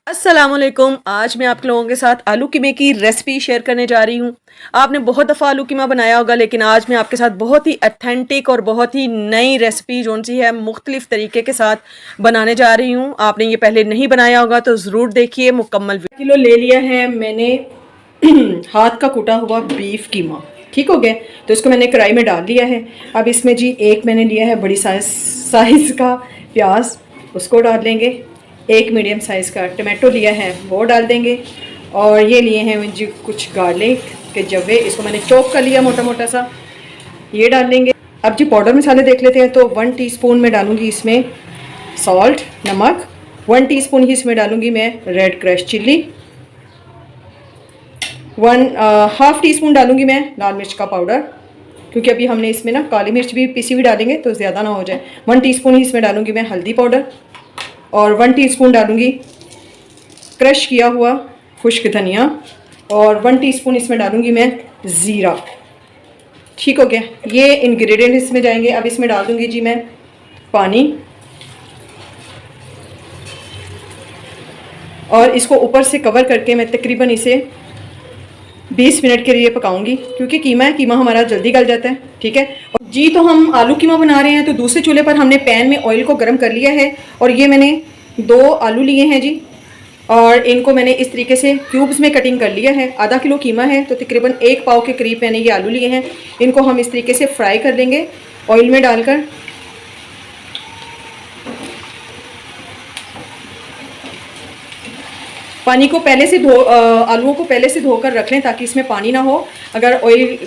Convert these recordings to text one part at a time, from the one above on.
अस्सलाम वालेकुम। आज मैं आप लोगों के साथ आलू कीमे की रेसिपी शेयर करने जा रही हूँ। आपने बहुत दफ़ा आलू कीमा बनाया होगा, लेकिन आज मैं आपके साथ बहुत ही अथेंटिक और बहुत ही नई रेसिपी जो सी है मुख्तलिफ तरीके के साथ बनाने जा रही हूँ। आपने ये पहले नहीं बनाया होगा तो ज़रूर देखिए मुकम्मल। किलो ले लिया है मैंने हाथ का कूटा हुआ बीफ कीमा। ठीक हो गया, तो इसको मैंने कढ़ाई में डाल लिया है। अब इसमें जी एक मैंने लिया है बड़ी साइज़ का प्याज, उसको डाल लेंगे। एक मीडियम साइज़ का टमाटो लिया है वो डाल देंगे। और ये लिए हैं जी कुछ गार्लिक के जवे, इसको मैंने चॉप कर लिया मोटा मोटा सा, ये डाल लेंगे। अब जी पाउडर मसाले देख लेते हैं। तो 1 टीस्पून में डालूंगी इसमें सॉल्ट नमक, 1 टीस्पून ही इसमें डालूंगी मैं रेड क्रश चिल्ली, 1/2 टीस्पून डालूंगी मैं लाल मिर्च का पाउडर, क्योंकि अभी हमने इसमें ना काली मिर्च भी पिसी हुई डालेंगे तो ज़्यादा ना हो जाए। 1 टीस्पून ही इसमें डालूंगी मैं हल्दी पाउडर, और 1 टीस्पून डालूंगी क्रश किया हुआ खुश्क धनिया, और 1 टीस्पून इसमें डालूंगी मैं ज़ीरा। ठीक हो गया, ये इंग्रेडिएंट इसमें जाएंगे। अब इसमें डाल दूंगी जी मैं पानी, और इसको ऊपर से कवर करके मैं तकरीबन इसे 20 मिनट के लिए पकाऊंगी, क्योंकि कीमा है, कीमा हमारा जल्दी गल जाता है। ठीक है जी। तो हम आलू कीमा बना रहे हैं, तो दूसरे चूल्हे पर हमने पैन में ऑयल को गर्म कर लिया है, और ये मैंने 2 आलू लिए हैं जी, और इनको मैंने इस तरीके से क्यूब्स में कटिंग कर लिया है। आधा किलो कीमा है तो तकरीबन 1 पाव के करीब मैंने ये आलू लिए हैं। इनको हम इस तरीके से फ्राई कर लेंगे ऑयल में डालकर। पानी को पहले से आलूओं को पहले से धोकर रख लें ताकि इसमें पानी ना हो। अगर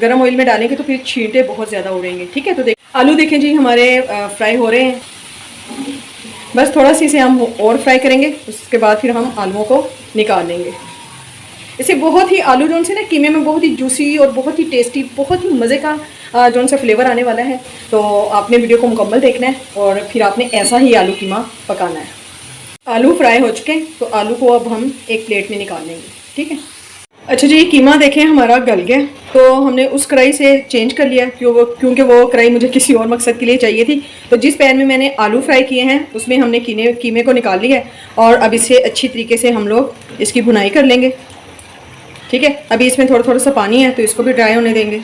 गर्म ऑयल में डालेंगे तो फिर छींटे बहुत ज़्यादा उड़ेंगे। ठीक है, तो आलू देखें जी हमारे फ्राई हो रहे हैं। बस थोड़ा सा इसे हम और फ्राई करेंगे, उसके बाद फिर हम आलूओं को निकाल लेंगे। इसे बहुत ही आलू जो से ना कीमे में बहुत ही जूसी और बहुत ही टेस्टी, बहुत ही मज़े का जो सा फ्लेवर आने वाला है। तो आपने वीडियो को मुकम्मल देखना है और फिर आपने ऐसा ही आलू कीमा पकाना है। आलू फ्राई हो चुके हैं, तो आलू को अब हम एक प्लेट में निकाल लेंगे। ठीक है, अच्छा जी, कीमा देखें हमारा गल गया, तो हमने उस कढ़ाई से चेंज कर लिया क्योंकि वो कढ़ाई मुझे किसी और मकसद के लिए चाहिए थी। तो जिस पैन में मैंने आलू फ्राई किए हैं उसमें हमने कीमे को निकाल लिया है, और अब इसे अच्छी तरीके से हम लोग इसकी भुनाई कर लेंगे। ठीक है, अभी इसमें थोड़ा थोड़ा सा पानी है तो इसको भी ड्राई होने देंगे।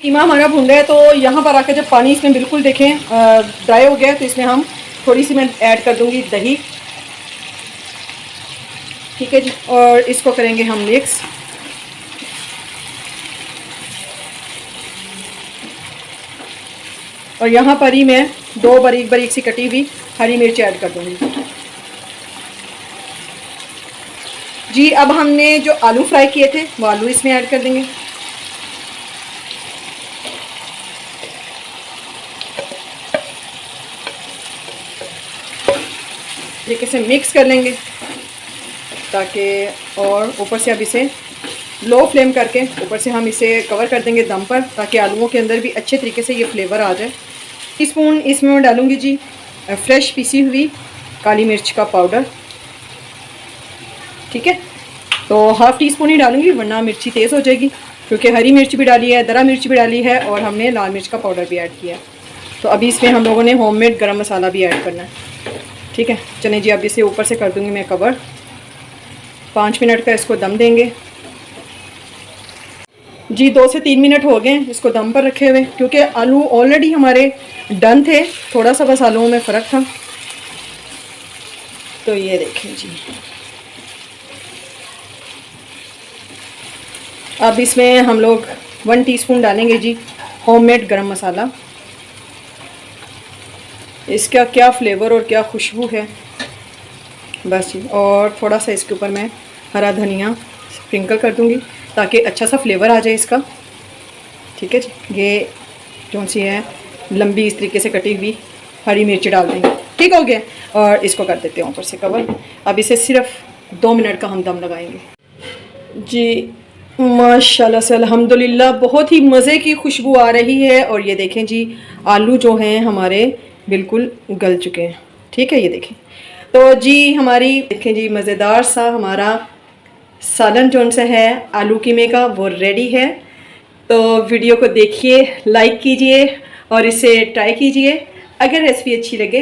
कीमा हमारा भुन गया है, तो यहाँ पर आकर जब पानी इसमें बिल्कुल देखें ड्राई हो गया, तो इसमें हम थोड़ी सी मैं ऐड कर दूँगी दही। ठीक है जी, और इसको करेंगे हम मिक्स। और यहाँ पर ही मैं 2 बारीक बारीक सी कटी हुई हरी मिर्च ऐड कर दूँगी जी। अब हमने जो आलू फ्राई किए थे वो आलू इसमें ऐड कर देंगे। तरीके से मिक्स कर लेंगे ताकि, और ऊपर से अब इसे लो फ्लेम करके ऊपर से हम इसे कवर कर देंगे दम पर, ताकि आलूओं के अंदर भी अच्छे तरीके से ये फ्लेवर आ जाए। टीस्पून इसमें मैं डालूंगी जी फ्रेश पीसी हुई काली मिर्च का पाउडर। ठीक है, तो 1/2 टीस्पून ही डालूंगी वरना मिर्ची तेज़ हो जाएगी, क्योंकि हरी मिर्च भी डाली है, दरा मिर्च भी डाली है, और हमने लाल मिर्च का पाउडर भी ऐड किया है। तो अभी इसमें हम लोगों ने होममेड गरम मसाला भी ऐड करना है। ठीक है, चलिए जी, अब इसे ऊपर से कर दूंगी मैं कवर। 5 मिनट का इसको दम देंगे जी। 2 से 3 मिनट हो गए इसको दम पर रखे हुए, क्योंकि आलू ऑलरेडी हमारे डन थे, थोड़ा सा बस आलूओं में फ़र्क था। तो ये देखें जी, अब इसमें हम लोग 1 टीस्पून डालेंगे जी होममेड गरम मसाला। इसका क्या फ्लेवर और क्या खुशबू है बस जी। और थोड़ा सा इसके ऊपर मैं हरा धनिया स्प्रिंकल कर दूंगी ताकि अच्छा सा फ्लेवर आ जाए इसका। ठीक है जी, ये जो सी है लंबी इस तरीके से कटी हुई हरी मिर्च डाल देंगे। ठीक हो गया, और इसको कर देते हैं ऊपर से कवर। अब इसे सिर्फ 2 मिनट का हम दम लगाएंगे जी। माशाल्लाह से अल्हम्दुलिल्लाह बहुत ही मज़े की खुशबू आ रही है। और ये देखें जी, आलू जो हैं हमारे बिल्कुल गल चुके हैं। ठीक है, ये देखें, तो जी हमारी देखें जी मज़ेदार सा हमारा सालन जो सा है आलू कीमे का वो रेडी है। तो वीडियो को देखिए, लाइक कीजिए और इसे ट्राई कीजिए। अगर रेसिपी अच्छी लगे